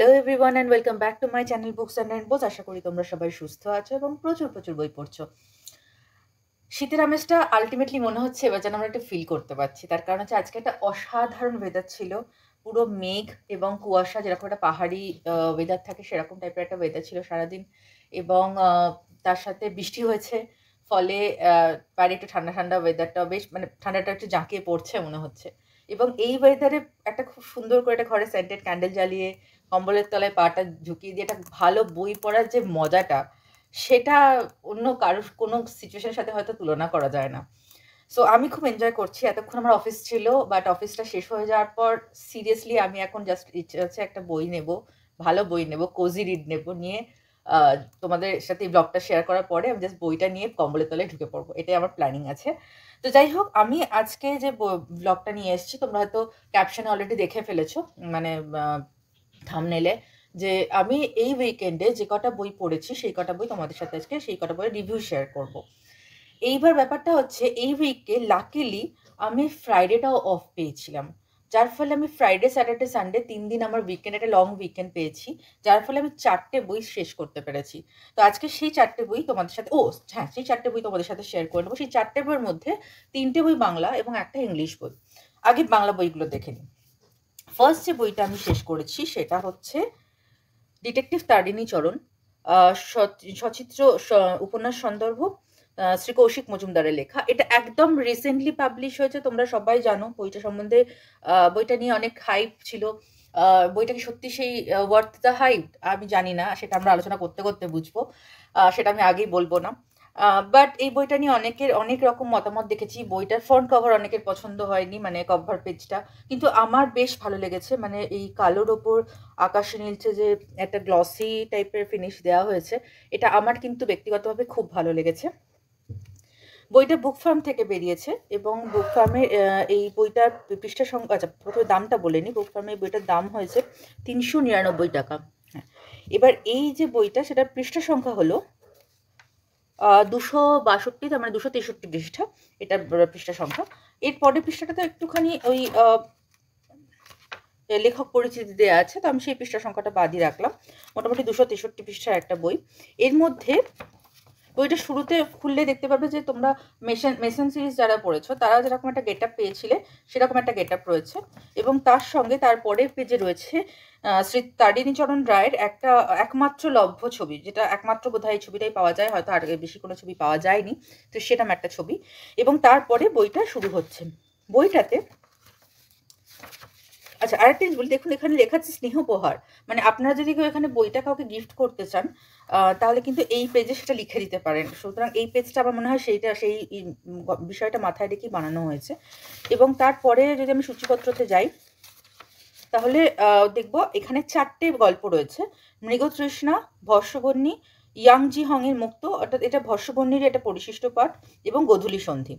Hello everyone and welcome back to my channel books and rainbows. আশা করি তোমরা সবাই সুস্থ আছো এবং প্রচুর প্রচুর বই পড়ছো। শীতের আমেজটা আলটিমেটলি মনে হচ্ছে এবার যেন আমরা একটু ফিল করতে পারছি। তার কারণ হচ্ছে আজকে একটা অসাধারণ ওয়েদার ছিল। পুরো মেঘ এবং কুয়াশা, যেরকম একটা পাহাড়ি ওয়েদার থাকে সেরকম টাইপের একটা ওয়েদার ছিল সারাদিন। এবং তার সাথে বৃষ্টি হয়েছে, ফলে বাইরে একটু ঠান্ডা ঠান্ডা ওয়েদারটা বেশ, মানে ঠান্ডাটা একটু জাঁকিয়ে পড়ছে মনে হচ্ছে। এবং এই ওয়েদারে একটা খুব সুন্দর করে একটা ঘরে সেন্টেড ক্যান্ডেল জ্বালিয়ে কম্বলের তলায় পাটা ঝুঁকিয়ে দিয়ে একটা ভালো বই পড়ার যে মজাটা, সেটা অন্য কারোর কোনো সিচুয়েশনের সাথে হয়তো তুলনা করা যায় না। সো আমি খুব এনজয় করছি। এতক্ষণ আমার অফিস ছিল, বাট অফিসটা শেষ হয়ে যাওয়ার পর সিরিয়াসলি আমি এখন জাস্ট ইচ্ছে হচ্ছে একটা বই নেব, ভালো বই নেব, কোজি রিড নেব, নিয়ে আহ, তোমাদের সাথে এই ব্লগটা শেয়ার করার পরে আমি জাস্ট বইটা নিয়ে কম্বলের তলায় ঢুকে পড়বো, এটাই আমার প্ল্যানিং আছে। তো যাই হোক, আমি আজকে যে ব্লগটা নিয়ে এসেছি তোমরা হয়তো ক্যাপশনে অলরেডি দেখে ফেলেছো, মানে থাম্বনেলে, যে আমি এই উইকেন্ডে যে কটা বই পড়েছি সেই কটা বই তোমাদের সাথে আজকে সেই কটা বইয়ের রিভিউ শেয়ার করব। এইবার ব্যাপারটা হচ্ছে এই উইকে লাকিলি আমি ফ্রাইডেটাও অফ পেয়েছিলাম, যার ফলে আমি ফ্রাইডে স্যাটারডে সানডে 3 দিন আমার উইকেন্ড, একটা লং উইকেন্ড পেয়েছি, যার ফলে আমি 4টে বই শেষ করতে পেরেছি। তো আজকে সেই 4টে বই তোমাদের সাথে, হ্যাঁ, সেই 4টে বই তোমাদের সাথে শেয়ার করে নেবো। সেই 4টে বইয়ের মধ্যে 3টে বই বাংলা এবং একটা ইংলিশ বই। আগে বাংলা বইগুলো দেখে নিই। ফার্স্ট যে বইটা আমি শেষ করেছি সেটা হচ্ছে ডিটেকটিভ তারিণী চরণ, সচিত্র উপন্যাস সন্দর্ভ, শ্রী কৌশিক মজুমদারের লেখা। এটা একদম রিসেন্টলি পাবলিশ হয়েছে, তোমরা সবাই জানো বইটা সম্বন্ধে। বইটা নিয়ে অনেক হাইপ ছিল। বইটা কি সত্যি সেই ওয়ার্থ দ্য হাইপ আমি জানি না, সেটা আমরা আলোচনা করতে করতে বুঝবো। সেটা আমি আগেই বলবো না। বাট এই বইটা নিয়ে অনেকের অনেক রকম মতামত দেখেছি। বইটার ফ্রন্ট কভার অনেকের পছন্দ হয়নি, মানে কভার পেজটা, কিন্তু আমার বেশ ভালো লেগেছে। মানে এই কালোর ওপর আকাশে নীলচে যে একটা গ্লসি টাইপের ফিনিশ দেওয়া হয়েছে, এটা আমার কিন্তু ব্যক্তিগতভাবে খুব ভালো লেগেছে। বইটা বুক ফার্ম থেকে বেরিয়েছে এবং বুক ফার্মের এই বইটার পৃষ্ঠা সংখ্যা, আচ্ছা প্রথমে দামটা বলে নিই। বুক ফার্মে বইটার দাম হয়েছে 399 টাকা। হ্যাঁ, এবার এই যে বইটা, সেটার পৃষ্ঠা সংখ্যা হলো 262, তার মানে 263 পৃষ্ঠা, এটা পৃষ্ঠা সংখ্যা। এর পরের পৃষ্ঠাটাতে একটুখানি ওই লেখক পরিচিতি দেওয়া আছে, তো আমি সেই পৃষ্ঠা সংখ্যাটা বাদই রাখলাম। মোটামুটি 263 পৃষ্ঠার একটা বই। এর মধ্যে বইটা শুরুতে খুললে দেখতে পাবে যে তোমরা মেসন সিরিজ যারা পড়েছো তারা যেরকম একটা গেট আপ পেয়েছিলে সেরকম একটা গেট আপ রয়েছে। এবং তার সঙ্গে তার পরের পেজে রয়েছে শ্রী তারিণীচরণ রায়ের একটা একমাত্র লভ্য ছবি, যেটা একমাত্র বোধহয় এই ছবিটাই পাওয়া যায়, হয়তো আর বেশি কোনো ছবি পাওয়া যায়নি, তো সেরকম একটা ছবি। এবং তারপরে বইটা শুরু হচ্ছে। বইটাতে, আচ্ছা আরেকটা জিনিস বলি, দেখুন এখানে লেখা আছে স্নেহোপহার। মানে আপনারা যদি কেউ এখানে বইটা কাউকে গিফট করতে চান, তাহলে কিন্তু এই পেজে সেটা লিখে দিতে পারেন। সুতরাং এই পেজটা আমার মনে হয় সেই বিষয়টা মাথায় রেখেই বানানো হয়েছে। এবং তারপরে যদি আমি সূচিপত্রতে যাই, তাহলে দেখব এখানে 4টে গল্প রয়েছে। মৃগতৃষ্ণা, ভস্যবহ্নি, ইয়াংজি হংয়ের মুক্ত, অর্থাৎ এটা ভস্যবহ্নির একটা পরিশিষ্ট পাঠ, এবং গোধূলি সন্ধি।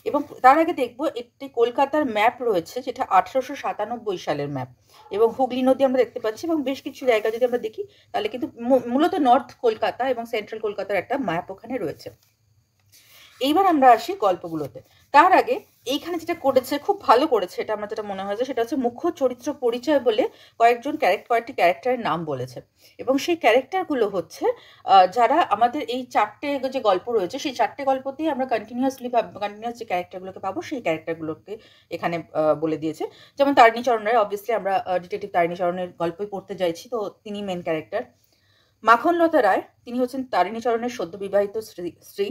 এবং তার আগে দেখব একটি কলকাতার ম্যাপ রয়েছে, যেটা 1897 সালের ম্যাপ, এবং হুগলি নদী আমরা দেখতে পাচ্ছি, এবং বেশ কিছু জায়গা যদি আমরা দেখি তাহলে কিন্তু মূলত নর্থ কলকাতা এবং সেন্ট্রাল কলকাতার একটা ম্যাপ ওখানে রয়েছে। এইবার আমরা আসি গল্পগুলোতে। তার আগে এইখানে যেটা করেছে, খুব ভালো করেছে, এটা আমার যেটা মনে হয়েছে সেটা হচ্ছে মুখ্য চরিত্র পরিচয় বলে কয়েকটি ক্যারেক্টারের নাম বলেছে। এবং সেই ক্যারেক্টারগুলো হচ্ছে যারা আমাদের এই 4টে যে গল্প রয়েছে সেই 4টে গল্পতেই আমরা কন্টিনিউয়াস যে ক্যারেক্টারগুলোকে পাবো সেই ক্যারেক্টারগুলোকে এখানে বলে দিয়েছে। যেমন তারিণীচরণ রায়, অবভিয়াসলি আমরা ডিটেকটিভ তারিণীচরণের গল্পই পড়তে যাইছি, তো তিনি মেন ক্যারেক্টার। মাখনলতা রায়, তিনি হচ্ছেন তারিণীচরণের সদ্য বিবাহিত স্ত্রী।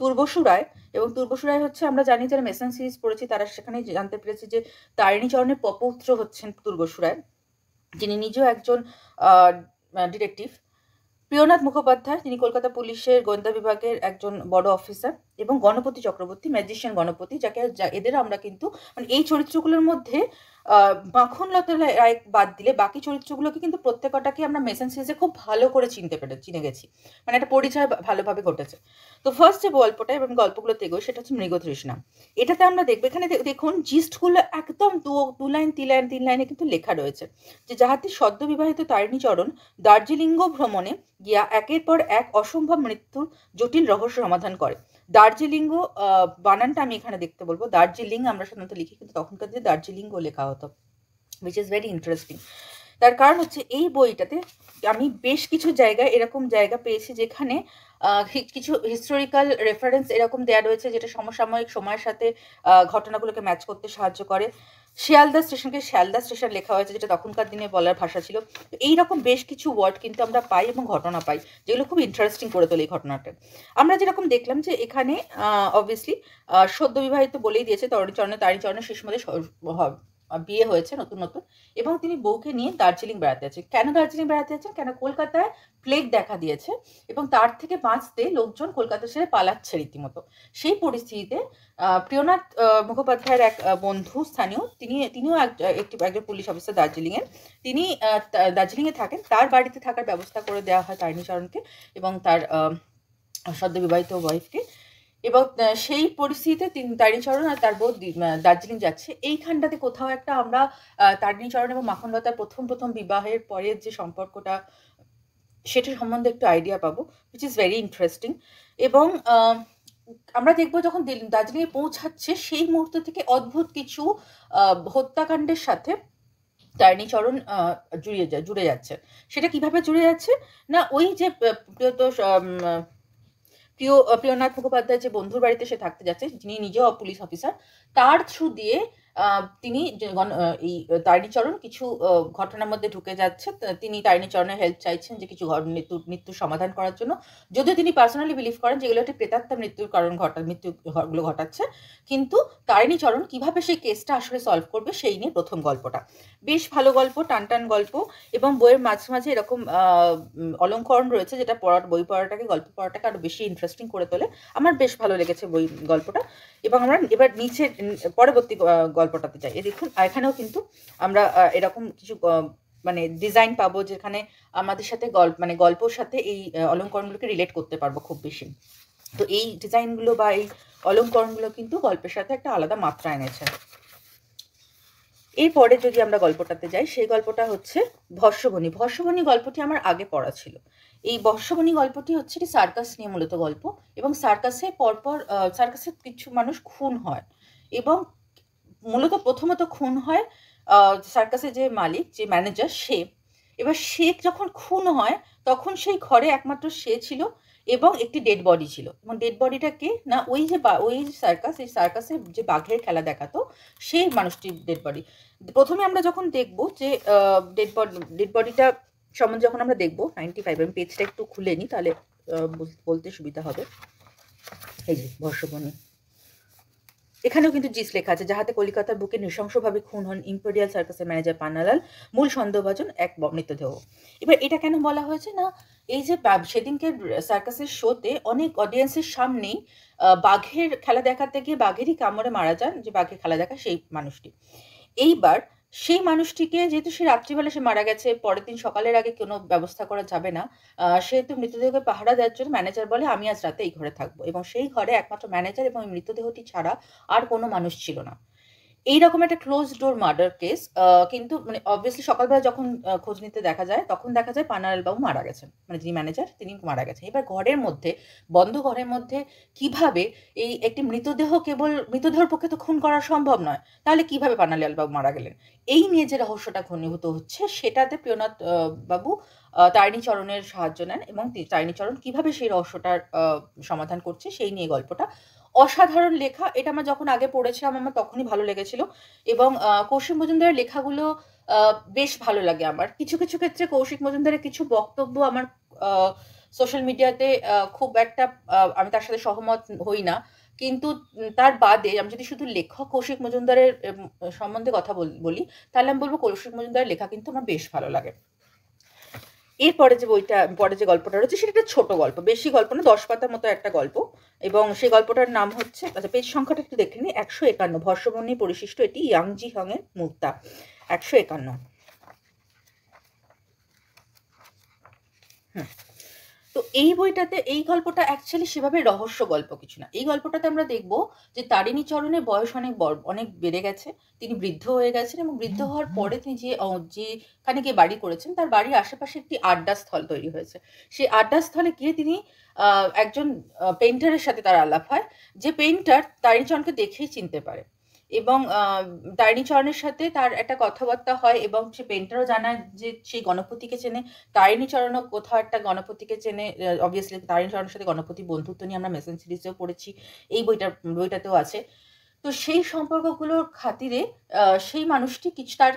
তুর্বশু রায়, এবং তুর্বশু রায় হচ্ছে, আমরা জানি যারা মেসন সিরিজ পড়েছি তারা সেখানেই জানতে পেরেছি যে তারিণীচরণের পপৌত্র হচ্ছেন তুর্বশু রায়, যিনি নিজেও একজন ডিটেকটিভ। প্রিয়নাথ মুখোপাধ্যায়, তিনি কলকাতা পুলিশের গোয়েন্দা বিভাগের একজন বড় অফিসার। এবং গণপতি চক্রবর্তী, ম্যাজিশিয়ান গণপতি, এদের আমরা কিন্তু, মানে এই চরিত্রগুলোর মধ্যে মাখনলতা রায় বাদ দিলে বাকি চরিত্রগুলোকে কিন্তু প্রত্যেকটাকে আমরা মেসন সিরিজে খুব ভালো করে চিনে গেছি, মানে একটা পরিচয় ভালোভাবে ঘটেছে। তো ফার্স্ট যে গল্পটা এবং গল্পগুলোতে এগোয় সেটা হচ্ছে মৃগতৃষ্ণা। এটাতে আমরা দেখবো, এখানে দেখুন জিস্টগুলো একদম দু লাইন 3 লাইনে কিন্তু লেখা রয়েছে, যে যাহাতে সদ্য বিবাহিত তারিণীচরণ দার্জিলিঙ্গ ভ্রমণে গিয়া একের পর এক অসম্ভব মৃত্যুর জটিল রহস্য সমাধান করে। দার্জিলিঙ্গ, বানানটা আমি এখানে দেখতে বলবো, দার্জিলিং আমরা সাধারণত লিখি, কিন্তু তখনকার দিনে দার্জিলিঙ্গ লেখা হতো, which is very interesting. তার কারণ হচ্ছে এই বইটাতে আমি বেশ কিছু জায়গায় এরকম জায়গা পেয়েছি যেখানে কিছু হিস্টোরিক্যাল রেফারেন্স এরকম দেয়া রয়েছে যেটা সমসাময়িক সময়ের সাথে ঘটনাগুলোকে ম্যাচ করতে সাহায্য করে। শিয়ালদা স্টেশনকে শিয়ালদা স্টেশন লেখা হয়েছে, যেটা তখনকার দিনে বলার ভাষা ছিল। তো এইরকম বেশ কিছু ওয়ার্ড কিন্তু আমরা পাই এবং ঘটনা পাই, যেগুলো খুব ইন্টারেস্টিং করে তোলে এই ঘটনাটা। আমরা যেরকম দেখলাম যে এখানে অবভিয়াসলি সদ্য বিবাহিত বলেই দিয়েছে, তারিণীচরণের শেষমধ্যে বিয়ে হয়েছে নতুন নতুন, এবং তিনি বউকে নিয়ে দার্জিলিং বেড়াতে আছেন। কেন দার্জিলিং বেড়াতে আছেন? কেন কলকাতায় প্লেগ দেখা দিয়েছে এবং তার থেকে বাঁচতে লোকজন কলকাতা ছেড়ে পালাচ্ছে রীতিমতো। সেই পরিস্থিতিতে প্রিয়নাথ মুখোপাধ্যায়ের এক বন্ধু স্থানীয়, তিনিও একজন পুলিশ অফিসার দার্জিলিংয়ের, তিনি দার্জিলিংয়ে থাকেন, তার বাড়িতে থাকার ব্যবস্থা করে দেওয়া হয় তারিণীচরণকে এবং তার সদ্য বিবাহিত ওয়াইফকে। এবং সেই পরিস্থিতিতে তারিণীচরণ আর তার বউ দার্জিলিং যাচ্ছে। এইখানটাতে কোথাও একটা আমরা তারিণীচরণ এবং মাখনলতার প্রথম বিবাহের পরের যে সম্পর্কটা, সেটার সম্বন্ধে একটু আইডিয়া পাবো, which is very interesting। এবং আমরা দেখবো যখন দার্জিলিংয়ে পৌঁছাচ্ছে সেই মুহূর্ত থেকে অদ্ভুত কিছু হত্যাকাণ্ডের সাথে তারিণীচরণ জুড়ে যাচ্ছে। সেটা কিভাবে জুড়ে যাচ্ছে না, ওই যে প্রিয়নাথ মুখোপাধ্যায় যে বন্ধুর বাড়িতে সে থাকতে যাচ্ছে, যিনি নিজেও পুলিশ অফিসার, তার থ্রু দিয়ে তিনি এই তারিণীচরণ কিছু ঘটনার মধ্যে ঢুকে যাচ্ছে। তিনি তারিণীচরণের হেল্প চাইছেন যে কিছু মৃত্যুর সমাধান করার জন্য, যদিও তিনি পার্সোনালি বিলিভ করেন যেগুলো একটি প্রেতাত্মা মৃত্যুগুলো ঘটাচ্ছে। কিন্তু তারিণীচরণ কিভাবে সেই কেসটা আসলে সলভ করবে সেই নিয়ে প্রথম গল্পটা। বেশ ভালো গল্প, টানটান গল্প, এবং বইয়ের মাঝে মাঝে এরকম অলঙ্করণ রয়েছে যেটা বই পড়াটাকে, গল্প পড়াটাকে আরো বেশি ইন্টারেস্টিং করে তোলে। আমার বেশ ভালো লেগেছে গল্পটা। এবং আমরা এবার নিচের পরবর্তী গল্পটাতে যাই। দেখুন এখানেও কিন্তু আমরা এরকম কিছু মানে ডিজাইন পাবো যেখানে আমাদের সাথে গল্পর সাথে এই অলঙ্করণগুলোকে রিলেট করতে পারবো খুব বেশি। তো এই ডিজাইনগুলো বা এই অলঙ্করণগুলো কিন্তু গল্পের সাথে একটা আলাদা মাত্রা এনেছে। এরপরে যদি আমরা গল্পটাতে যাই, সেই গল্পটা হচ্ছে ভস্যবনী। ভস্যবনী গল্পটি আমার আগে পড়া ছিল। এই ভস্যবনী গল্পটি হচ্ছে সার্কাস নিয়ে মূলত গল্প, এবং সার্কাসে পরপর সার্কাসে কিছু মানুষ খুন হয়, এবং মূলত প্রথমত খুন হয় সার্কাসের যে মালিক, যে ম্যানেজার, এবার সে যখন খুন হয় তখন সেই ঘরে একমাত্র সে ছিল এবং একটি ডেড বডি ছিল। এবং ডেড বডিটা কে না, ওই সার্কাসে যে বাঘের খেলা দেখাতো সেই মানুষটির ডেড বডি। প্রথমে আমরা যখন দেখবো যে ডেড বডিটা সম্বন্ধে যখন আমরা দেখবো 95, আমি পেজটা একটু খুলে নিই তাহলে বলতে সুবিধা হবে। এই যে ভস্যবনী, এখানেও কিন্তু জিস লেখা আছে, যাহাতে কলিকাতার বুকে নৃশংসভাবে খুন হন ইম্পেরিয়াল সার্কাসের ম্যানেজার পান্নালাল, মূল সন্দেহভাজন এক মৃতদেহ। এবার এটা কেন বলা হয়েছে না, এই যে সেদিনকে সার্কাসের শোতে অনেক অডিয়েন্সের সামনেই বাঘের খেলা দেখাতে গিয়ে বাঘেরই কামড়ে মারা যান যে বাঘের খেলা দেখা সেই মানুষটি। এইবার সেই মানুষটিকে, যেহেতু সে রাত্রিবেলা সে মারা গেছে, পরের দিন সকালের আগে কোনো ব্যবস্থা করা যাবে না, সেহেতু মৃতদেহকে পাহারা দেওয়ার জন্য ম্যানেজার বলে আমি আজ রাতে এই ঘরে থাকবো, এবং সেই ঘরে একমাত্র ম্যানেজার এবং মৃতদেহটি ছাড়া আর কোনো মানুষ ছিল না। এইরকম একটা ক্লোজ ডোর মার্ডার কেস। কিন্তু মানে অবভিয়াসলি সকালবেলা যখন খোঁজ নিতে দেখা যায়, তখন দেখা যায় পান্নালাল বাবু মারা গেছেন, মানে যিনি ম্যানেজার তিনি মারা গেছেন। এবার ঘরের মধ্যে, বন্ধ ঘরের মধ্যে কিভাবে এই একটি মৃতদেহের পক্ষে তো খুন করা সম্ভব নয়, তাহলে কিভাবে পান্নালাল বাবু মারা গেলেন, এই নিয়ে যে রহস্যটা ঘনীভূত হচ্ছে, সেটাতে প্রিয়নাথ বাবু তারিণীচরণের সাহায্য নেন, এবং তারিণীচরণ কিভাবে সেই রহস্যটার সমাধান করছে সেই নিয়ে গল্পটা। অসাধারণ লেখা, এটা আমার যখন আগে পড়েছিলাম আমার তখনই ভালো লেগেছিল, এবং কৌশিক মজুমদারের লেখাগুলো বেশ ভালো লাগে আমার। কিছু কিছু ক্ষেত্রে কৌশিক মজুমদারের কিছু বক্তব্য আমার সোশ্যাল মিডিয়াতে খুব একটা আমি তার সাথে সহমত হই না, কিন্তু তার বাদে আমি যদি শুধু লেখক কৌশিক মজুমদারের সম্বন্ধে কথা বলি, তাহলে আমি বলবো কৌশিক মজুমদারের লেখা কিন্তু আমার বেশ ভালো লাগে। এরপরে যে গল্পটা রয়েছে সেটা একটা ছোট গল্প, বেশি গল্প না, 10 পাতার মতো একটা গল্প, এবং সেই গল্পটার নাম হচ্ছে, আচ্ছা পেজ সংখ্যাটা একটু দেখে নিই, 151, ভস্যবনী পরিশিষ্ট, এটি ইয়াংজি হং এর মুক্তা, 151। তো এই বইটাতে এই গল্পটা অ্যাকচুয়ালি সেভাবে রহস্য গল্প কিছু না। এই গল্পটাতে আমরা দেখব যে তারিণীচরণের বয়স অনেক বেড়ে গেছে, তিনি বৃদ্ধ হয়ে গেছেন, এবং বৃদ্ধ হওয়ার পরে তিনি যেখানে গিয়ে বাড়ি করেছেন তার বাড়ির আশেপাশে একটি আড্ডাস্থল তৈরি হয়েছে। সেই আড্ডাস্থলে গিয়ে তিনি একজন পেইন্টারের সাথে তার আলাপ হয়, যে পেইন্টার তারিণীচরণকে দেখেই চিনতে পারে, এবং তারিণীচরণের সাথে তার একটা কথাবার্তা হয় এবং সে পেন্টারও জানায় যে সেই গণপতিকে চেনে, তারিণীচরণও কোথাও একটা গণপতিকে চেনে। অবভিয়াসলি তারিণীচরণের সাথে গণপতি বন্ধুত্ব নিয়ে আমরা মেসেঞ্জ সিরিজেও পড়েছি, এই বইটাতেও আছে। তো সেই সম্পর্কগুলোর খাতিরে সেই মানুষটি তার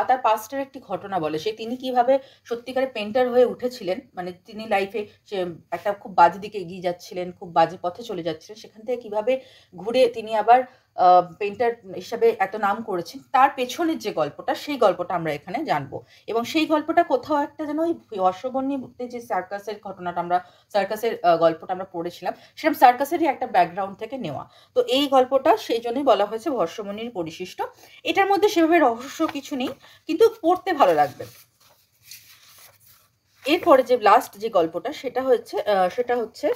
তার পাস্টের একটি ঘটনা বলে, তিনি কিভাবে সত্যিকারে পেন্টার হয়ে উঠেছিলেন, মানে তিনি লাইফে সে একটা খুব বাজে দিকে এগিয়ে যাচ্ছিলেন, খুব বাজে পথে চলে যাচ্ছিলেন, সেখান থেকে কিভাবে ঘুরে তিনি আবার পেন্টার হিসাবে এত নাম করেছেন, তার পেছনের যে গল্পটা, সেই গল্পটা আমরা এখানে জানবো। এবং সেই গল্পটা কোথাও একটা যেন ওই হর্ষবর্ণীতে যে সার্কাসের ঘটনাটা আমরা, সার্কাসের গল্পটা আমরা পড়েছিলাম, সেরকম সার্কাসেরই একটা ব্যাকগ্রাউন্ড থেকে নেওয়া। তো এই গল্পটা সেই জন্যই বলা হয়েছে হর্ষবর্ণীর পরিশিষ্ট। এটার মধ্যে সেভাবে রহস্য কিছু নেই, কিন্তু পড়তে ভালো লাগবে। এরপরে যে লাস্ট যে গল্পটা সেটা হচ্ছে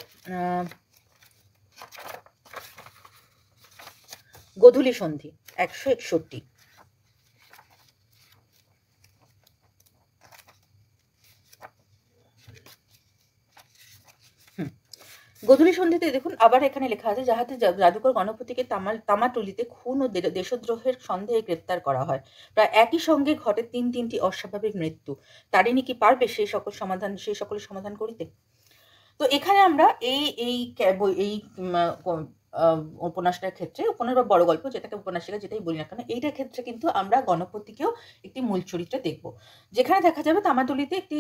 গোধূলি সন্ধি 161। গোধূলি সন্ধিতে দেখুন আবার এখানে লেখা আছে, যাহাতে জাদুকর গণপতিকে তামাটুলিতে খুন ও দেশদ্রোহের সন্দেহে গ্রেপ্তার করা হয়। প্রায় একই সঙ্গে ঘটে তিনটি অস্বাভাবিক মৃত্যু। তারিণী কি পারবে সেই সকলের সমাধান করিতে? তো এখানে আমরা এই উপন্যাসটার ক্ষেত্রে, উপন্যাস বা বড় গল্প যেটাকে উপন্যাসিকা যেটাই বলি না কেন, এইটার ক্ষেত্রে কিন্তু আমরা গণপতিকেও একটি মূল চরিত্রে দেখব, যেখানে দেখা যাবে তামাটুলিতে একটি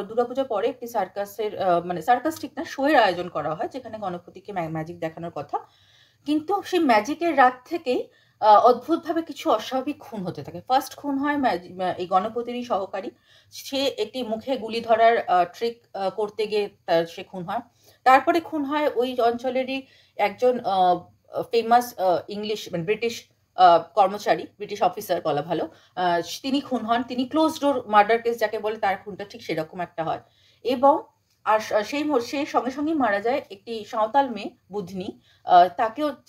দুর্গাপুজোর পরে একটি সার্কাসের মানে সার্কাস ঠিক না, শোয়ের আয়োজন করা হয়, যেখানে গণপতিকে ম্যাজিক দেখানোর কথা। কিন্তু সেই ম্যাজিকের রাত থেকেই অদ্ভুতভাবে কিছু অস্বাভাবিক খুন হতে থাকে। ফার্স্ট খুন হয় এই গণপতিরই সহকারী, সে একটি মুখে গুলি ধরার ট্রিক করতে গিয়ে সে খুন হয়। তারপরে খুন হয় ওই অঞ্চলেরই একজন ফেমাস ইংলিশ মানে ব্রিটিশ কর্মচারী, ব্রিটিশ অফিসার বলা ভালো, তিনি খুন হন। তিনি ক্লোজ ডোর মার্ডার কেস যাকে বলে, তার খুনটা ঠিক সেরকম একটা হয়। এবং আর সেই সঙ্গে সঙ্গেই মারা যায় একটি সাঁওতাল মেয়ে বুধনি,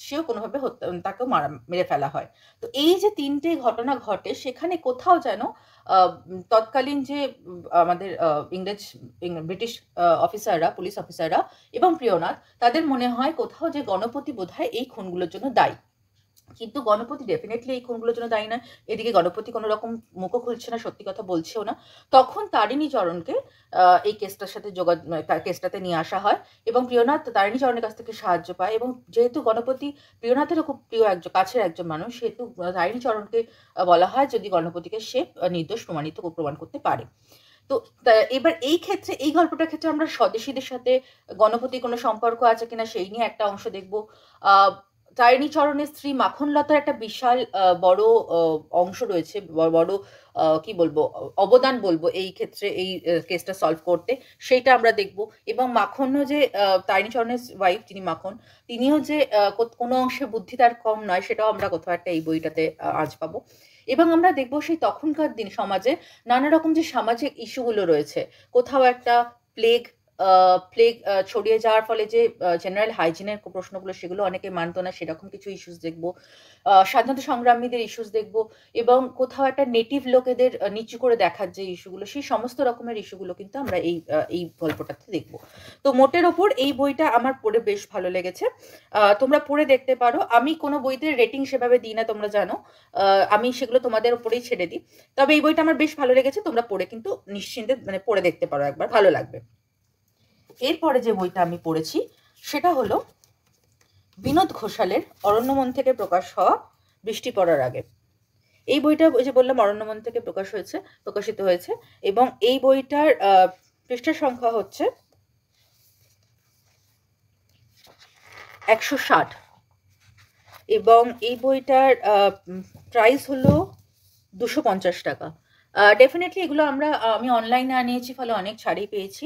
সেও কোনোভাবে তাকেও মেরে ফেলা হয়। তো এই যে তিনটে ঘটনা ঘটে, সেখানে কোথাও যেন তৎকালীন যে আমাদের ব্রিটিশ অফিসাররা, পুলিশ অফিসাররা এবং প্রিয়নাথ, তাদের মনে হয় কোথাও যে গণপতি বোধহয় এই খুনগুলোর জন্য দায়ী। কিন্তু গণপতি ডেফিনেটলি এই খুনগুলোর জন্য দায়ী নয়। এদিকে গণপতি কোনো রকম মুখও খুলছে না, সত্যি কথা বলছেও না। তখন তারিণীচরণকে এই কেসটাতে নিয়ে আসা হয় এবং প্রিয়নাথ তারিণীচরণের কাছ থেকে সাহায্য পায়। এবং যেহেতু গণপতি প্রিয়নাথেরও খুব প্রিয় কাছের একজন মানুষ, সেহেতু তারিণীচরণকে বলা হয় যদি গণপতিকে সে নির্দোষ প্রমাণ করতে পারে। তো এবার এই গল্পটার ক্ষেত্রে আমরা স্বদেশীদের সাথে গণপতির কোনো সম্পর্ক আছে কিনা সেই নিয়ে একটা অংশ দেখবো। তারিণীচরণের স্ত্রী মাখনলতার একটা বিশাল বড় অংশ রয়েছে, বড় কি বলবো অবদান বলবো এই ক্ষেত্রে, এই কেসটা সলভ করতে, সেইটা আমরা দেখব। এবং মাখনও যে তারিণীচরণের ওয়াইফ, যিনি মাখন, তিনিও যে কোনো অংশে বুদ্ধি তার কম নয়, সেটাও আমরা কোথাও একটা এই বইটাতে আজ পাবো। এবং আমরা দেখবো সেই তখনকার দিন সমাজে নানা রকম যে সামাজিক ইস্যুগুলো রয়েছে, কোথাও একটা প্লেগ ছড়িয়ে যাওয়ার ফলে যে জেনারেল হাইজিনের প্রশ্নগুলো, সেগুলো অনেকে মানতো না, সেরকম কিছু ইস্যুস দেখবো। স্বাধীনতা সংগ্রামীদের ইস্যুস দেখবো, এবং কোথাও একটা নেটিভ লোকেদের নিচু করে দেখার যে ইস্যুগুলো, সেই সমস্ত রকমের ইস্যুগুলো কিন্তু আমরা এই গল্পটাতে দেখবো। তো মোটের ওপর এই বইটা আমার পড়ে বেশ ভালো লেগেছে। তোমরা পড়ে দেখতে পারো। আমি কোনো বইতে রেটিং সেভাবে দিই না, তোমরা জানো, আমি সেগুলো তোমাদের উপরেই ছেড়ে দিই। তবে এই বইটা আমার বেশ ভালো লেগেছে, তোমরা পড়ে কিন্তু নিশ্চিন্তে মানে পড়ে দেখতে পারো একবার, ভালো লাগবে। এরপরে যে বইটা আমি পড়েছি সেটা হলো বিনোদ ঘোষালের অরণ্যমন থেকে প্রকাশ হওয়া বৃষ্টি পড়ার আগে। এই বইটা ওই যে বললাম অরণ্যমন থেকে প্রকাশিত হয়েছে, এবং এই বইটার পৃষ্ঠা সংখ্যা হচ্ছে 160, এবং এই বইটার প্রাইস হলো 250 টাকা। ডেফিনেটলি এগুলো আমি অনলাইনে আনিয়েছি, ফলে অনেক ছাড়ই পেয়েছি।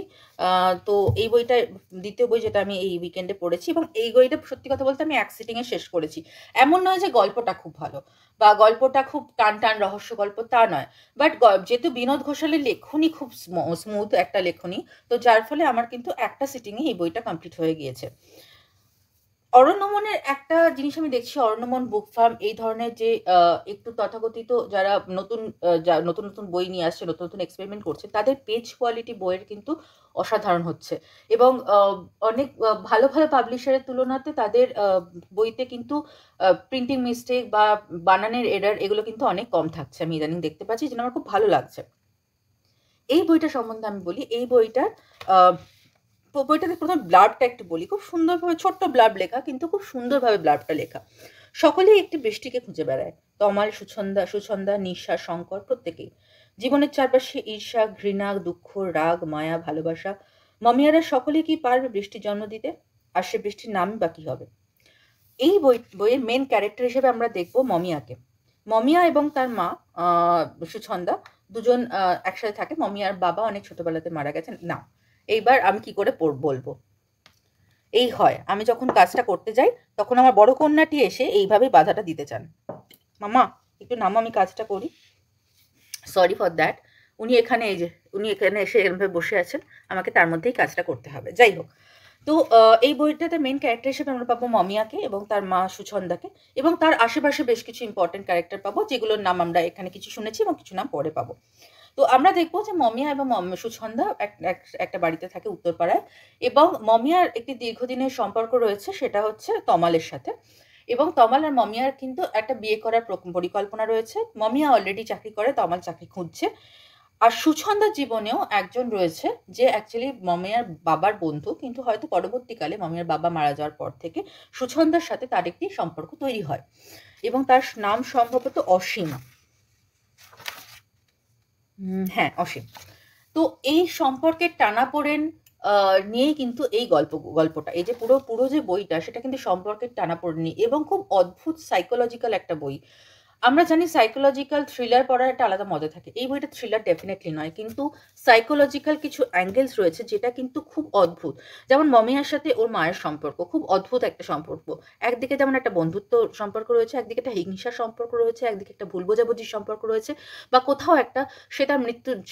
তো এই বইটা দ্বিতীয় বই যেটা আমি এই উইকেন্ডে পড়েছি, এবং এই বইটা সত্যি কথা বলতে আমি এক সিটিংয়ে শেষ করেছি। এমন নয় যে গল্পটা খুব ভালো বা গল্পটা খুব টান রহস্য গল্প, তা নয়, বাট যেহেতু বিনোদ ঘোষালের লেখনী খুব স্মুথ একটা লেখনী, তো যার ফলে আমার কিন্তু একটা সিটিংয়ে এই বইটা কমপ্লিট হয়ে গিয়েছে। অরণ্যমনের একটা জিনিস আমি দেখছি, অরণ্যমন বুক ফার্ম এই ধরনের যে একটু তথাকথিত যারা নতুন নতুন বই নিয়ে আসছে, নতুন নতুন এক্সপেরিমেন্ট করছে, তাদের পেজ কোয়ালিটি বইয়ের কিন্তু অসাধারণ হচ্ছে। এবং অনেক ভালো ভালো পাবলিশারের তুলনাতে তাদের বইতে কিন্তু প্রিন্টিং মিস্টেক বা বানানের এরার এগুলো কিন্তু অনেক কম থাকছে, আমি ইদানিং দেখতে পাচ্ছি, যেটা আমার খুব ভালো লাগছে। এই বইটা সম্বন্ধে আমি বলি, এই বইটার বইটাতে প্রথমে ব্লার্বটা একটু বলি। খুব সুন্দরভাবে ছোট্ট ব্লার্ব লেখা, কিন্তু খুব সুন্দরভাবে ব্লার্বটা লেখা। সকলেই একটি বৃষ্টিকে খুঁজে বেড়ায়, তমাল, সুছন্দা, নিশা, শঙ্কর, প্রত্যেকেই। জীবনের চারপাশে ঈর্ষা, ঘৃণা, দুঃখ, রাগ, মায়া, ভালোবাসা। মমিয়ারা সকলেই কি পারবে বৃষ্টির জন্ম দিতে? আর সে বৃষ্টির নামই বা কি হবে? এই বইয়ের মেন ক্যারেক্টার হিসেবে আমরা দেখব মমিয়াকে। মমিয়া এবং তার মা সুছন্দা দুজন একসাথে থাকে। মমিয়ার বাবা অনেক ছোটবেলাতে মারা গেছেন। না, এইবার আমি কি করে বলবো। এই হয়, আমি যখন কাজটা করতে যাই তখন আমার বড় কন্যাটি এসে এইভাবেই বাধাটা দিতে চান। মামা একটু নামো, আমি কাজটা করি। Sorry for that. উনি এখানে এসে এরমভাবে বসে আছেন, আমাকে তার মধ্যেই কাজটা করতে হবে। যাই হোক, তো এই বইটাতে মেন ক্যারেক্টার হিসেবে আমরা পাবো মমিয়াকে এবং তার মা সুছন্দাকে, এবং তার আশেপাশে বেশ কিছু ইম্পর্টেন্ট ক্যারেক্টার পাবো, যেগুলোর নাম আমরা এখানে কিছু শুনেছি এবং কিছু নাম পরে পাবো। তো আমরা দেখবো যে মমিয়া এবং সুছন্দা একটা বাড়িতে থাকে উত্তরপাড়ায়, এবং মমিয়ার একটি দীর্ঘদিনের সম্পর্ক রয়েছে, সেটা হচ্ছে তমালের সাথে। এবং তমাল আর মমিয়ার কিন্তু একটা বিয়ে করার পরিকল্পনা রয়েছে। মমিয়া অলরেডি চাকরি করে, তমাল চাকরি খুঁজছে। আর সুছন্দার জীবনেও একজন রয়েছে যে অ্যাকচুয়ালি মমিয়ার বাবার বন্ধু, কিন্তু হয়তো পরবর্তীকালে মমিয়ার বাবা মারা যাওয়ার পর থেকে সুছন্দার সাথে তার একটি সম্পর্ক তৈরি হয়, এবং তার নাম সম্ভবত অসীম। হ্যাঁ, অসীম। তো এই সম্পর্কের টানাপোড়েন নিয়েই কিন্তু এই গল্পটা, এই যে পুরো যে বইটা, সেটা কিন্তু সম্পর্কের টানাপোড়েন নিয়ে, এবং খুব অদ্ভুত সাইকোলজিক্যাল একটা বই। আমরা জানি সাইকোলজিক্যাল থ্রিলার পড়ার একটা আলাদা মজা থাকে। এই বইটা থ্রিলার ডেফিনেটলি নয়, কিন্তু সাইকোলজিক্যাল কিছু অ্যাঙ্গেলস রয়েছে যেটা কিন্তু খুব অদ্ভুত। যেমন মমিয়ার সাথে ওর মায়ের সম্পর্ক খুব অদ্ভুত একটা সম্পর্ক। একদিকে যেমন একটা বন্ধুত্ব সম্পর্ক রয়েছে, একদিকে একটা হিংসার সম্পর্ক রয়েছে, একদিকে একটা ভুল বোঝাবুঝির সম্পর্ক রয়েছে, বা কোথাও একটা সে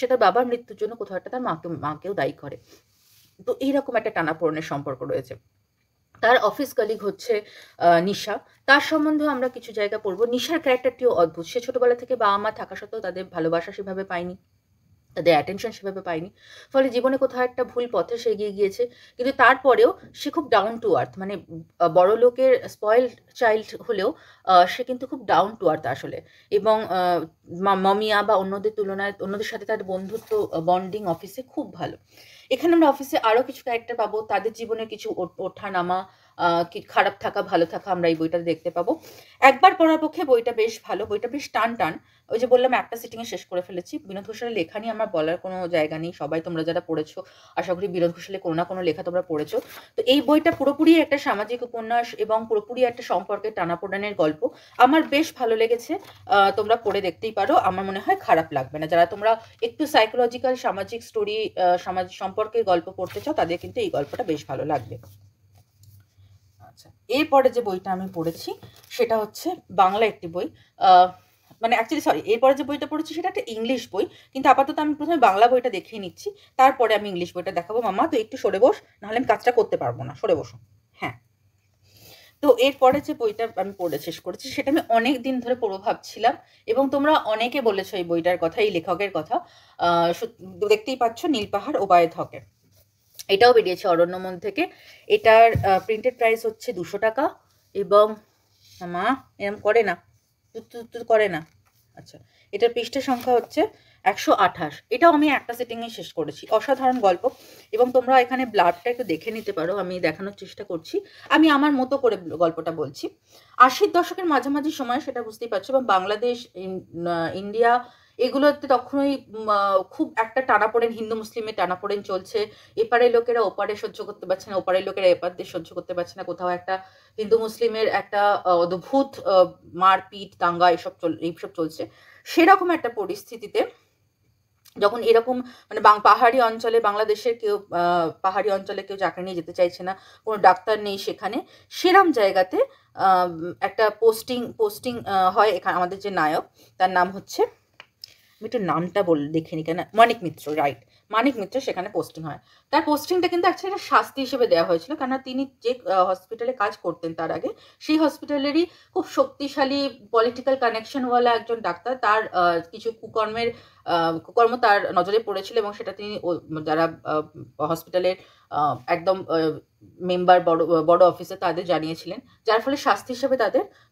তার বাবার মৃত্যুর জন্য কোথাও একটা তার মাকেও দায়ী করে। তো এইরকম একটা টানাপোড়েনের সম্পর্ক রয়েছে। তার অফিস কলিগ হচ্ছে নিশা। তার সম্বন্ধেও আমরা কিছু জায়গা পড়বো। নিশার ক্যারেক্টারটিও অদ্ভুত। সে ছোটবেলা থেকে বাবা মা থাকা সত্ত্বেও তাদের ভালোবাসা সেভাবে পায়নি, তাদের অ্যাটেনশন সেভাবে পায়নি। ফলে জীবনে কোথাও একটা ভুল পথে সে এগিয়ে গিয়েছে। কিন্তু তারপরেও সে খুব ডাউন টু আর্থ, মানে বড়লোকের স্পয়েলড চাইল্ড হলেও সে কিন্তু খুব ডাউন টু আর্থ আসলে। এবং মমিয়া বা অন্যদের তুলনায় অন্যদের সাথে তার বন্ধুত্ব বন্ডিং অফিসে খুব ভালো। এখানে আমরা অফিসে আরো কিছু ক্যারেক্টার পাবো, তাদের জীবনে কিছু ওঠা-নামা, খারাপ থাকা, ভালো থাকা আমরা এই বইটাতে দেখতে পাবো। একবার পড়ার পক্ষে বইটা বেশ ভালো, বইটা বেশ টান। ওই যে বললাম একটা সিটিং এ শেষ করে ফেলেছি। বিনোদ ঘোষালের লেখা নিয়ে আমার বলার কোনো জায়গা নেই। সবাই তোমরা যারা পড়েছো, আশা করি বিনোদ ঘোষালের কোনো না কোনো লেখা তোমরা পড়েছো। তো এই বইটা পুরোপুরি একটা সামাজিক উপন্যাস এবং পুরোপুরি একটা সম্পর্কের টানাপোড়েনের গল্প। আমার বেশ ভালো লেগেছে। তোমরা পড়ে দেখতেই পারো। আমার মনে হয় খারাপ লাগবে না। যারা তোমরা একটু সাইকোলজিক্যাল সামাজিক স্টোরি, সামাজিক সম্পর্কের গল্প পড়তে চাও, তাদের কিন্তু এই গল্পটা বেশ ভালো লাগবে। আচ্ছা, এরপরে যে বইটা আমি পড়েছি সেটা হচ্ছে বাংলা একটি বই। মানে অ্যাকচুয়ালি সরি, এরপরে যে বইটা পড়েছি সেটা একটা ইংলিশ বই, কিন্তু আপাতত আমি প্রথমে বাংলা বইটা দেখিয়ে নিচ্ছি, তারপরে আমি ইংলিশ বইটা দেখাবো। মামা তো একটু সরে বস, নাহলে আমি কাজটা করতে পারবো না। সরে বসো। হ্যাঁ, তো এরপরে যে বইটা আমি পড়ে শেষ করেছি সেটা আমি অনেক দিন ধরে পড়বো ভাবছিলাম, এবং তোমরা অনেকে বলেছো এই বইটার কথা, এই লেখকের কথা। দেখতেই পাচ্ছ, নীলপাহাড় ওবায়দ হকের। এটাও বেরিয়েছে অরণ্যমন থেকে। এটার প্রিন্টেড প্রাইস হচ্ছে 200 টাকা। এবং মা এরম করে না, তুই করে না। আচ্ছা, এটার পৃষ্ঠা সংখ্যা হচ্ছে 128। এটাও আমি একটা সিটিংয়ে শেষ করেছি। অসাধারণ গল্প, এবং তোমরা এখানে ব্লাডটা একটু দেখে নিতে পারো, আমি দেখানোর চেষ্টা করছি। আমি আমার মতো করে গল্পটা বলছি। 80-র দশকের মাঝামাঝি সময়, সেটা বুঝতেই পারছো, এবং বাংলাদেশ, ইন্ডিয়া, এগুলোতে তখনই খুব একটা টানাপোড়েন, হিন্দু মুসলিমের টানাপোড়েন চলছে। এপারের লোকেরা ওপারে সহ্য করতে পারছে না, ওপারের লোকেরা এপার দেশ সহ্য করতে পারছে না। কোথাও একটা হিন্দু মুসলিমের একটা অদ্ভুত মারপিট, দাঙ্গা এইসব চলছে। সেরকম একটা পরিস্থিতিতে যখন এরকম, মানে পাহাড়ি অঞ্চলে, বাংলাদেশের কেউ পাহাড়ি অঞ্চলে কেউ চাকরি নিয়ে যেতে চাইছে না, কোনো ডাক্তার নেই সেখানে, সেরম জায়গাতে একটা পোস্টিং হয়। এখানে আমাদের যে নায়ক, তার নাম হচ্ছে আমি একটু নামটা দেখিনি কেন, মানিক মিত্র, রাইট, মানিক মিত্র সেখানে পোস্টিং হয়। তার পোস্টিংটা কিন্তু অ্যাকচুয়ালি একটা শাস্তি হিসেবে দেওয়া হয়েছিল, কেননা তিনি যে হসপিটালে কাজ করতেন তার আগে, সেই হসপিটালেরই খুব শক্তিশালী পলিটিক্যাল কানেকশনওয়ালা একজন ডাক্তার, তার কিছু কুকর্ম তার নজরে পড়েছিল এবং সেটা তিনি যারা হসপিটালের একদম মেম্বার, বড় বড় অফিসার তাদের জানিয়েছিলেন, যার ফলে শাস্তি হিসেবে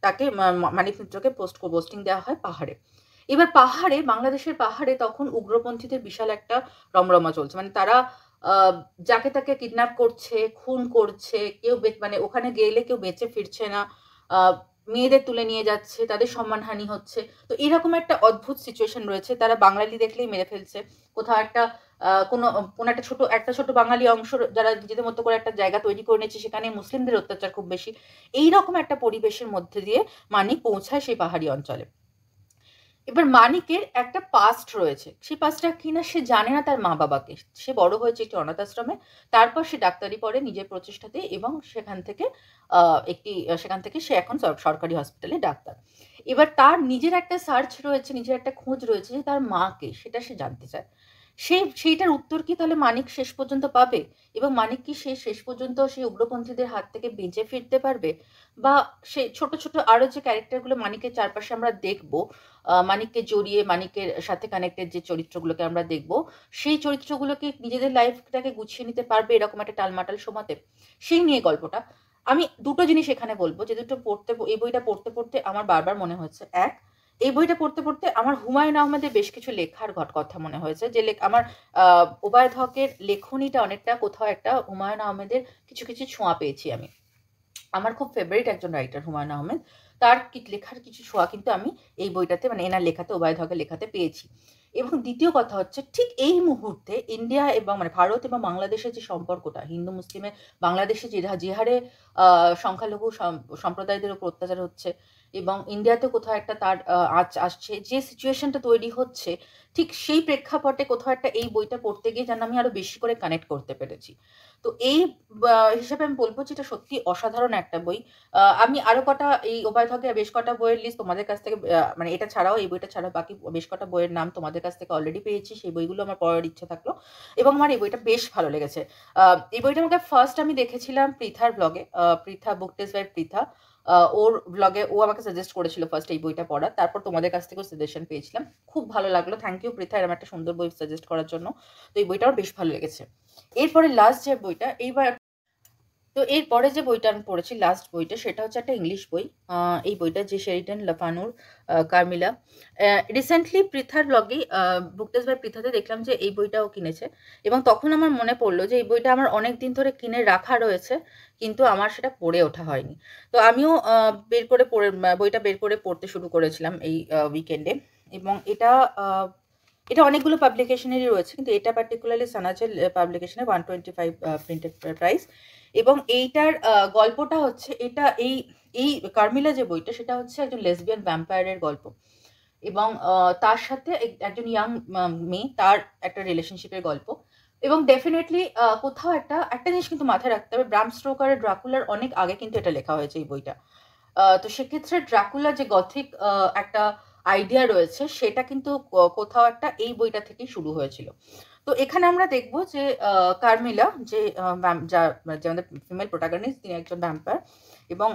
তাকে মানিক মিত্রকে পোস্টিং দেওয়া হয় পাহাড়ে। এবার পাহাড়ে, বাংলাদেশের পাহাড়ে তখন উগ্রপন্থীদের বিশাল একটা রমরমা চলছে, মানে তারা যাকে তাকে কিডন্যাপ করছে, খুন করছে, কেউ মানে ওখানে গেলে কেউ বেঁচে ফিরছে না, মেয়েদের তুলে নিয়ে যাচ্ছে, তাদের সম্মানহানি হচ্ছে। তো এরকম একটা অদ্ভুত সিচুয়েশন রয়েছে, তারা বাঙালি দেখলেই মেরে ফেলছে, কোথাও একটা কোনো একটা ছোট বাঙালি অংশ যারা নিজেদের মতো করে একটা জায়গা তৈরি করে নিয়েছে, সেখানে মুসলিমদের অত্যাচার খুব বেশি। এইরকম একটা পরিবেশের মধ্যে দিয়ে মানিক পৌঁছায় সেই পাহাড়ি অঞ্চলে। এবার মানিকের একটা পাস্ট রয়েছে, সেই পাস্টটা কিনা সে জানে না তার মা বাবাকে। সে বড় হয়েছে একটি অনাথ আশ্রমে, তারপর সে ডাক্তারি পড়ে নিজের প্রচেষ্টাতে, এবং সেখান থেকে সে এখন সরকারি হসপিটালে ডাক্তার। এবার তার নিজের একটা সার্চ রয়েছে, নিজের একটা খোঁজ রয়েছে যে তার মাকে, সেটা সে জানতে চায়। সেইটার উত্তর কি তাহলে মানিক শেষ পর্যন্ত পাবে? এবং মানিক কি সে শেষ পর্যন্ত সেই উগ্রপন্থীদের হাত থেকে বেঁচে ফিরতে পারবে? বা সে ছোট ছোট আরো যে ক্যারেক্টারগুলো মানিকের চারপাশে আমরা দেখবো, মানিককে জড়িয়ে মানিকের সাথে কানেক্টেড যে চরিত্রগুলোকে আমরা দেখব, সেই চরিত্রগুলোকে নিজেদের লাইফটাকে গুছিয়ে নিতে পারবে এরকম একটা টালমাটাল সময়তে, সেই নিয়ে গল্পটা। আমি দুটো জিনিস এখানে বলবো, যে দুটো এই বইটা পড়তে পড়তে আমার বারবার মনে হচ্ছে, এক, এই বইটা পড়তে পড়তে আমার হুমায়ুন আহমেদের বেশ কিছু লেখার কথা মনে হয়েছে, যে আমার ওবায়দ হকের লেখনীটা অনেকটা কোথাও একটা হুমায়ুন আহমেদের কিছু কিছু ছোঁয়া পেয়েছি আমি। আমার খুব ফেভারিট একজন রাইটার হুমায়ুন আহমেদ, তার লেখার কিছু ছোঁয়া কিন্তু আমি এই বইটাতে, মানে এনার লেখাতে, ওবায়দ হকের লেখাতে পেয়েছি। এবং দ্বিতীয় কথা হচ্ছে, ঠিক এই মুহূর্তে ইন্ডিয়া এবং মানে ভারত এবং বাংলাদেশের যে সম্পর্কটা, হিন্দু মুসলিমের, বাংলাদেশে যে হারে সংখ্যালঘু সম্প্রদায়দের উপর অত্যাচার হচ্ছে, এবং ইন্ডিয়াতে কোথাও একটা তার আসছে, যে সিচুয়েশনটা তৈরি হচ্ছে, ঠিক সেই প্রেক্ষাপটে কোথাও একটা এই বইটা পড়তে গিয়ে যেন আমি আরো বেশি করে কানেক্ট করতে পেরেছি। তো এই হিসেবে আমি বলবো যে এটা সত্যি অসাধারণ একটা বই। আমি আরো কটা, এই ওবায়দ হকের বেশ কটা বইয়ের লিস্ট তোমাদের কাছ থেকে, মানে এটা ছাড়াও, এই বইটা ছাড়াও বাকি বেশ কটা বইয়ের নাম তোমাদের কাছ থেকে অলরেডি পেয়েছি, সেই বইগুলো আমার পড়ার ইচ্ছা থাকলো, এবং আমার এই বইটা বেশ ভালো লেগেছে। এই বইটা আমাকে ফার্স্ট আমি দেখেছিলাম পৃথার ব্লগে, পৃথা বুক টেস্ট বাই পৃথা, ওর ব্লগে ও আমাকে সাজেস্ট করেছিল ফার্স্ট এই বইটা পড়ার, তারপর তোমাদের কাছ থেকেও সাজেশন পেয়েছিলাম, খুব ভালো লাগলো, থ্যাংক ইউ পৃথা এরকম একটা সুন্দর বই সাজেস্ট করার জন্য। তো এই বইটা আমার বেশ ভালো লেগেছে। এরপরে লাস্ট যে বইটা, এরপরে যে বইটা আমি পড়েছি, লাস্ট বইটা, সেটা হচ্ছে একটা ইংলিশ বই। এই বইটা যে শেরিডন Le Fanu কার্মিলা, রিসেন্টলি পৃথার ব্লগে, বুক টেস্ট বাই পৃথাতে দেখলাম যে এই বইটাও কিনেছে, এবং তখন আমার মনে পড়লো যে এই বইটা আমার অনেক দিন ধরে কিনে রাখা রয়েছে, কিন্তু আমার সেটা পড়ে ওঠা হয়নি। তো আমিও বইটা বের করে পড়তে শুরু করেছিলাম এই উইকেন্ডে, এবং এটা অনেকগুলো পাবলিকেশনেরই রয়েছে, কিন্তু এটা পার্টিকুলারলি সানাজের পাবলিকেশনে 125 প্রিন্টেড প্রাইস। এবং এইটার গল্পটা হচ্ছে, এই কার্মিলা যে বইটা, সেটা হচ্ছে একজন লেসবিয়ান ভ্যাম্পায়ারের গল্প, এবং তার সাথে একজন ইয়াং মেয়ে, তার একটা রিলেশনশিপের গল্প। এবং ডেফিনেটলি কোথাও একটা জিনিস কিন্তু মাথায় রাখতে হবে, ব্রাম স্টোকারের ড্রাকুলার অনেক আগে কিন্তু এটা লেখা হয়েছে এই বইটা। তো সেক্ষেত্রে ড্রাকুলা যে গথিক একটা আইডিয়া রয়েছে, সেটা কিন্তু কোথাও একটা এই বইটা থেকেই শুরু হয়েছিল। তো এখানে আমরা দেখব যে কার্মিলা, যে আমাদের ফিমেল প্রোটাগনিস্ট, তিনি একজন ভ্যাম্পায়ার, এবং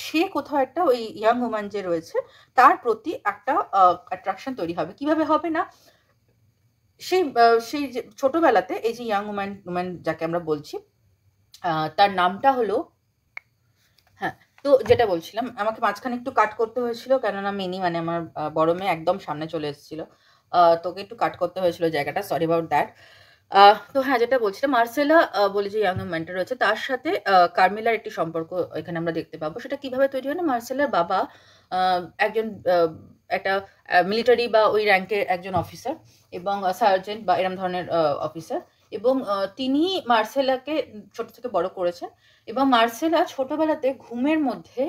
সে কোথাও একটা ওই ইয়াং ওম্যান যে রয়েছে তার প্রতি একটা অ্যাট্রাকশন তৈরি হবে। কিভাবে হবে না, সেই যে ছোটবেলাতে এই যে ইয়াং ওম্যান যাকে আমরা বলছি, তার নামটা হলো, হ্যাঁ, তো যেটা বলছিলাম, আমাকে মাঝখানে একটু কাট করতে হয়েছিল, কেননা মিনি, মানে আমার বড় মেয়ে একদম সামনে চলে এসেছিল, তোকে একটু কাট করতে হয়েছিল জায়গাটা, সরি অ্যাবাউট দ্যাট। তো হ্যাঁ, যেটা বলছিলাম, মার্সেলা বলে যে ইয়াং ওম্যানটা রয়েছে, তার সাথে কার্মিলার একটি সম্পর্ক এখানে আমরা দেখতে পাবো। সেটা কিভাবে তৈরি হয় না, মার্সেলার বাবা একজন একটা মিলিটারি বা ওই র্যাঙ্কের একজন অফিসার, এবং সার্জেন্ট বা এরম ধরনের অফিসার, এবং তিনি মার্সেলাকে ছোট থেকে বড় করেছেন। এবং মার্সেলা ছোটবেলাতে ঘুমের মধ্যে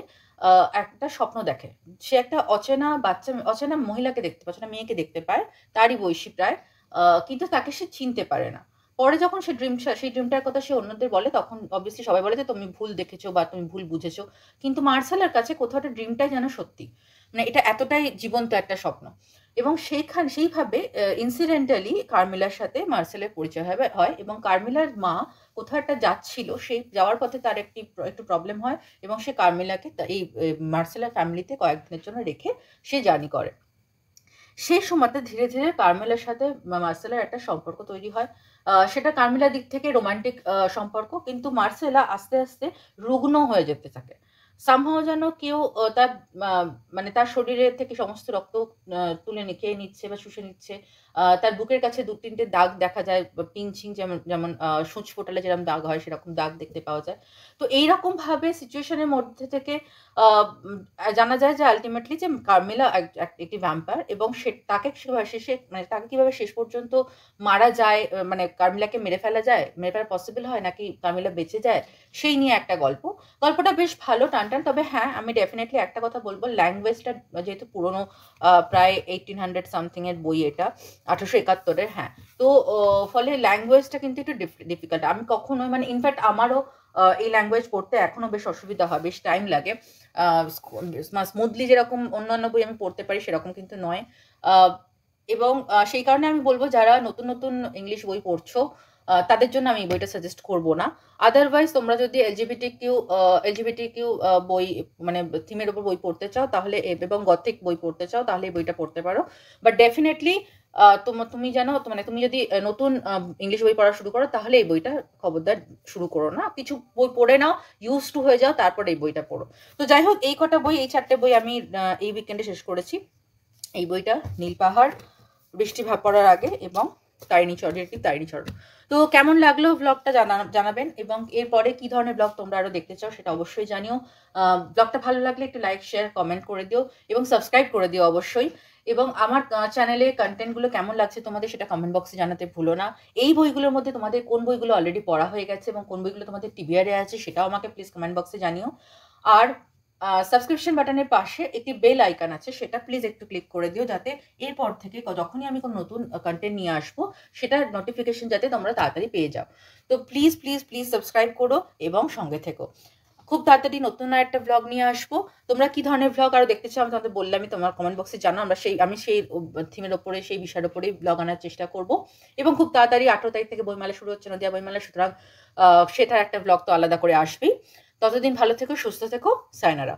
একটা স্বপ্ন দেখে, সে একটা অচেনা মহিলাকে দেখতে পায়, অচেনা মেয়েকে দেখতে পায়, তারই বয়সী প্রায়, কিন্তু তাকে সে চিনতে পারে না। পরে যখন সেই ড্রিমটার কথা সে অন্যদের বলে, তখন অবভিয়াসলি সবাই বলে যে তুমি ভুল দেখেছো বা তুমি ভুল বুঝেছো, কিন্তু মার্সেলার কাছে কোথাও একটা ড্রিমটাই যেন সত্যি, মানে এটা এতটাই জীবন্ত একটা স্বপ্ন। এবং সেইভাবে ইনসিডেন্টালি কার্মিলার সাথে মার্সেলের পরিচয় হয় এবং কার্মিলার মা কোথাও একটা যাচ্ছিল, সেই যাওয়ার পথে তার একটু প্রবলেম হয় এবং সে কার্মিলাকে এই মার্সেলার ফ্যামিলিতে কয়েকদিনের জন্য রেখে সে জার্নি করে। সেই সময়তে ধীরে ধীরে কার্মিলার সাথে মার্সেলার একটা সম্পর্ক তৈরি হয়। সেটা কার্মিলার দিক থেকে রোমান্টিক সম্পর্ক, কিন্তু মার্সেলা আস্তে আস্তে রুগ্ন হয়ে যেতে থাকে। সামহাও যেন কেউ তার মানে তার শরীরে থেকে সমস্ত রক্ত তুলে খেয়ে নিচ্ছে বা শুষে নিচ্ছে। তার বুকের কাছে ২-৩টে দাগ দেখা যায়, পিঞ্চিং যেমন যেমন সূঁচ ফোটালে যেরকম দাগ হয় সেরকম দাগ দেখতে পাওয়া যায়। তো এইরকম ভাবে সিচুয়েশনের মধ্যে থেকে জানা যায় যে আল্টিমেটলি যে কার্মিলা একটি ভ্যাম্পায়ার এবং তাকে শেষে মানে তাকে কিভাবে শেষ পর্যন্ত মারা যায়, মানে কার্মিলাকে মেরে ফেলা পসিবল হয় নাকি কার্মিলা বেঁচে যায়, সেই নিয়ে একটা গল্প। গল্পটা বেশ ভালো টানটান। তবে হ্যাঁ, আমি ডেফিনেটলি একটা কথা বলবো, ল্যাঙ্গুয়েজটা যেহেতু পুরনো, প্রায় 1800 সামথিং এর বই, এটা 1871-এর। হ্যাঁ, তো ফলে ল্যাঙ্গুয়েজটা কিন্তু একটু ডিফিকাল্ট। আমি কখনোই মানে ইনফ্যাক্ট আমারও এই ল্যাঙ্গুয়েজ পড়তে এখনো বেশ অসুবিধা হয়, বেশ টাইম লাগে। স্মুথলি যেরকম অন্যান্য বই আমি পড়তে পারি সেরকম কিন্তু নয়। এবং সেই কারণে আমি বলবো যারা নতুন নতুন ইংলিশ বই পড়ছো তাদের জন্য আমি এই বইটা সাজেস্ট করবো না। আদারওয়াইজ তোমরা যদি এলজিবিটি কিউ বই মানে থিমের উপর বই পড়তে চাও তাহলে এবং গথিক বই পড়তে চাও তাহলে এই বইটা পড়তে পারো। বাট ডেফিনেটলি তুমি জানো, মানে তুমি যদি নতুন ইংলিশ বই পড়া শুরু করো তাহলে এই বইটা খবরদার শুরু করো না। কিছু বই পড়ে নাও, ইউজ টু হয়ে যাও, তারপর এই বইটা পড়ো। তো যাই হোক, এই কটা বই, এই 4টে বই আমি এই উইকেন্ডে শেষ করেছি। এই বইটা নীল পাহাড়, বৃষ্টি ভাব পড়ার আগে এবং তারিণী চরণ। তো কেমন লাগলো ব্লগটা জানাবেন, এবং এরপরে কি ধরনের ব্লগ তোমরা আরো দেখতে চাও সেটা অবশ্যই জানিও। ব্লগটা ভালো লাগলে একটু লাইক, শেয়ার, কমেন্ট করে দিও এবং সাবস্ক্রাইব করে দিও অবশ্যই। এবং আমার চ্যানেলে কন্টেন্টগুলো কেমন লাগছে তোমাদের সেটা কমেন্ট বক্সে জানাতে ভুলো না। এই বইগুলোর মধ্যে তোমাদের কোন বইগুলো অলরেডি পড়া হয়ে গেছে এবং কোন বইগুলো তোমাদের টিবিআরে আছে সেটাও আমাকে প্লিজ কমেন্ট বক্সে জানিও। আর সাবস্ক্রিপশন বাটনের পাশে একটি বেল আইকন আছে, সেটা প্লিজ একটু ক্লিক করে দিও, যাতে এরপর থেকে যখনই আমি কোনো নতুন কন্টেন্ট নিয়ে আসবো সেটার নোটিফিকেশন যাতে তোমরা তাড়াতাড়ি পেয়ে যাও। তো প্লিজ প্লিজ প্লিজ সাবস্ক্রাইব করো এবং সঙ্গে থেকো। খুব তাড়াতাড়ি নতুন একটা ব্লগ নিয়ে আসবো। তোমরা কি ধরনের ব্লগ আরো দেখতে চাও আমি তোমাদের বললামই, তোমার কমেন্ট বক্সে জানো। আমি সেই থিমের ওপরে, সেই বিষয়ের ওপরেই ব্লগ আনার চেষ্টা করব। এবং খুব তাড়াতাড়ি 18 তারিখ থেকে বইমেলা শুরু হচ্ছে, নদিয়া বইমেলা, সুতরাং সেটার একটা ব্লগ তো আলাদা করে আসবেই। ততদিন ভালো থেকো, সুস্থ থেকো, সায়নারা।